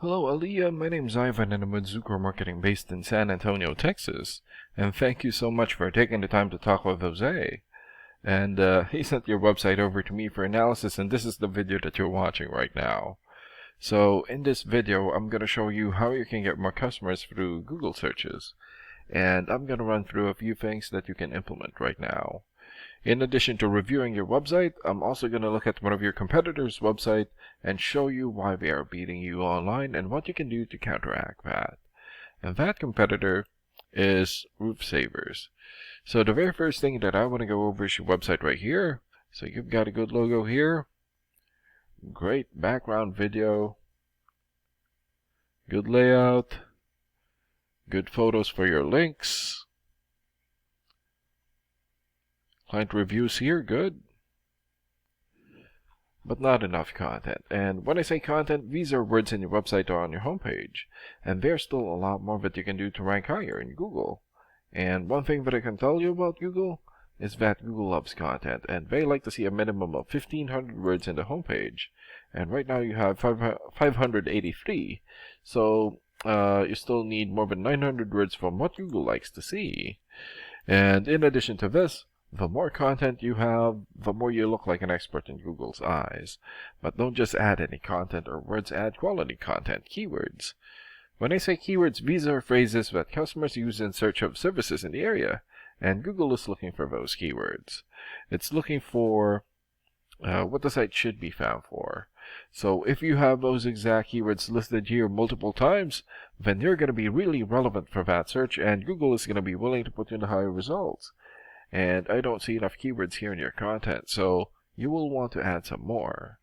Hello, Aliyah. My name's Ivan, and I'm with Zucor Marketing based in San Antonio, Texas. And thank you so much for taking the time to talk with Jose. And he sent your website over to me for analysis, and this is the video that you're watching right now. So in this video, I'm going to show you how you can get more customers through Google searches. And I'm going to run through a few things that you can implement right now. In addition to reviewing your website, I'm also going to look at one of your competitors' website and show you why they are beating you online and what you can do to counteract that. And that competitor is Roof Savers. So the very first thing that I want to go over is your website right here. So you've got a good logo here, great background video, good layout, good photos for your links. Client reviews here, good. But not enough content. And when I say content, these are words in your website or on your homepage. And there's still a lot more that you can do to rank higher in Google. And one thing that I can tell you about Google is that Google loves content. And they like to see a minimum of 1,500 words in the homepage. And right now you have 583. So you still need more than 900 words from what Google likes to see. And in addition to this, the more content you have, the more you look like an expert in Google's eyes. But don't just add any content or words, add quality content, keywords. When I say keywords, these are phrases that customers use in search of services in the area, and Google is looking for those keywords. It's looking for what the site should be found for. So if you have those exact keywords listed here multiple times, then you're going to be really relevant for that search, and Google is going to be willing to put you in the higher results. And I don't see enough keywords here in your content, so you will want to add some more.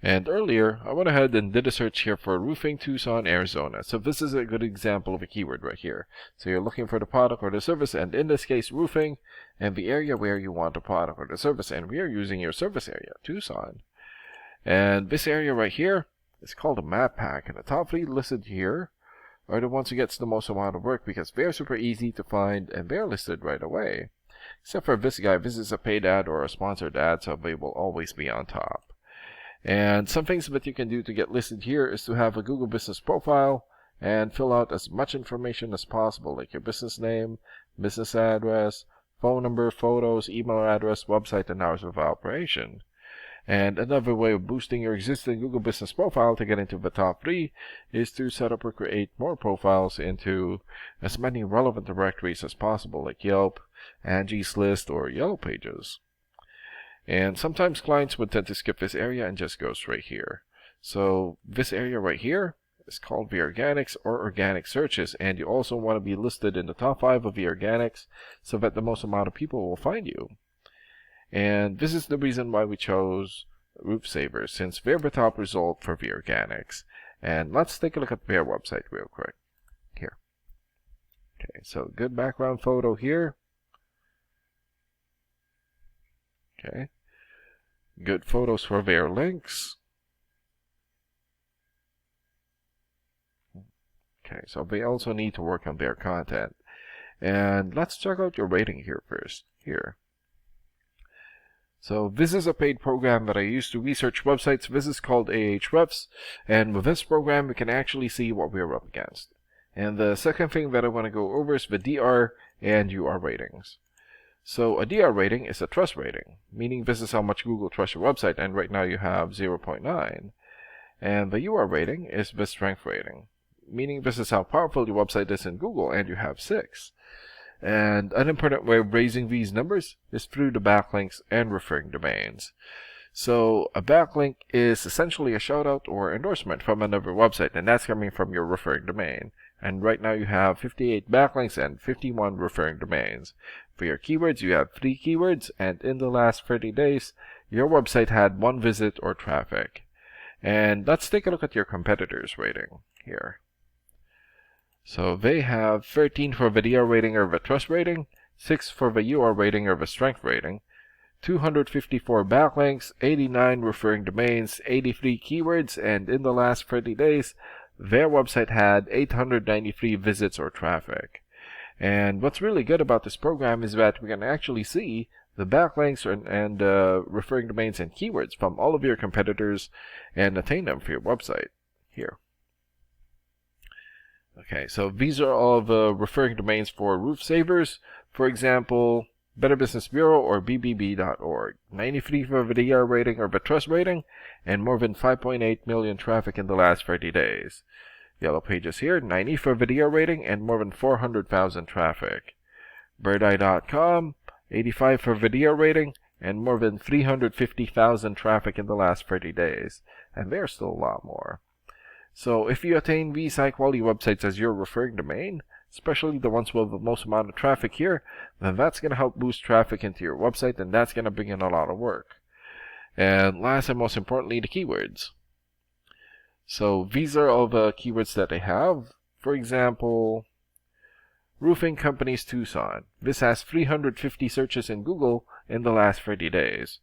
And earlier, I went ahead and did a search here for roofing Tucson, Arizona. So this is a good example of a keyword right here. So you're looking for the product or the service, and in this case, roofing, and the area where you want the product or the service. And we are using your service area, Tucson. And this area right here is called a map pack, and the top 3 listed here are the ones who gets the most amount of work because they're super easy to find and they're listed right away. Except for this guy, this is a paid ad or a sponsored ad, so they will always be on top. And some things that you can do to get listed here is to have a Google Business profile and fill out as much information as possible, like your business name, business address, phone number, photos, email address, website, and hours of operation. And another way of boosting your existing Google Business profile to get into the top 3 is to set up or create more profiles into as many relevant directories as possible, like Yelp, Angie's List, or Yellow Pages. And sometimes clients would tend to skip this area and just go straight here. So this area right here is called the organics or organic searches, and you also want to be listed in the top 5 of the organics so that the most amount of people will find you. And this is the reason why we chose Roof Savers, since they're the top result for the organics. And let's take a look at their website real quick. Here. Okay, so good background photo here. Okay. Good photos for their links. Okay, so they also need to work on their content. And let's check out your rating here first. Here. So this is a paid program that I use to research websites. This is called Ahrefs, and with this program we can actually see what we're up against. And the second thing that I want to go over is the DR and UR ratings. So a DR rating is a trust rating, meaning this is how much Google trusts your website, and right now you have 0.9. And the UR rating is the strength rating, meaning this is how powerful your website is in Google, and you have 6. And an important way of raising these numbers is through the backlinks and referring domains. So a backlink is essentially a shoutout or endorsement from another website, and that's coming from your referring domain. And right now you have 58 backlinks and 51 referring domains. For your keywords, you have 3 keywords, and in the last 30 days, your website had 1 visit or traffic. And let's take a look at your competitors' rating here. So they have 13 for the DR rating or the trust rating, 6 for the UR rating or the strength rating, 254 backlinks, 89 referring domains, 83 keywords, and in the last 30 days, their website had 893 visits or traffic. And what's really good about this program is that we can actually see the backlinks and referring domains and keywords from all of your competitors and attain them for your website here. Okay, so these are all the referring domains for roof savers. For example, Better Business Bureau or bbb.org. 93 for VDR rating or Trust rating, and more than 5.8 million traffic in the last 30 days. Yellow Pages here, 90 for VDR rating and more than 400,000 traffic. Birdeye.com, 85 for VDR rating and more than 350,000 traffic in the last 30 days. And there's still a lot more. So if you attain these high-quality websites as your referring domain, especially the ones with the most amount of traffic here, then that's going to help boost traffic into your website, and that's going to bring in a lot of work. And last and most importantly, the keywords. So these are all the keywords that they have. For example, Roofing Companies Tucson. This has 350 searches in Google in the last 30 days.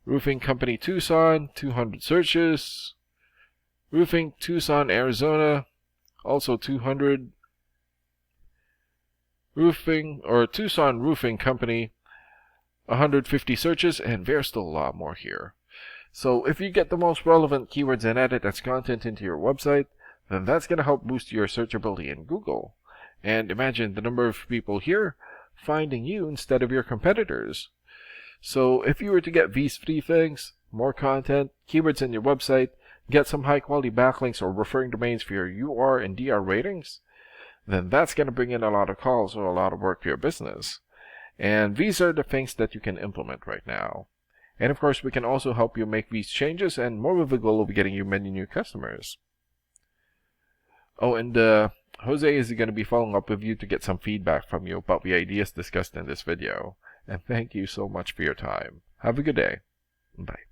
Roofing Company Tucson, 200 searches. Roofing Tucson, Arizona, also 200. Tucson Roofing Company, 150 searches, and there's still a lot more here. So if you get the most relevant keywords and edit as content into your website, then that's going to help boost your searchability in Google. And imagine the number of people here finding you instead of your competitors. So if you were to get these 3 things, more content, keywords in your website, get some high quality backlinks or referring domains for your UR and DR ratings, then that's going to bring in a lot of calls or a lot of work to your business. And these are the things that you can implement right now. And of course, we can also help you make these changes, and more with the goal of getting you many new customers. Oh, and Jose is going to be following up with you to get some feedback from you about the ideas discussed in this video. And thank you so much for your time. Have a good day. Bye.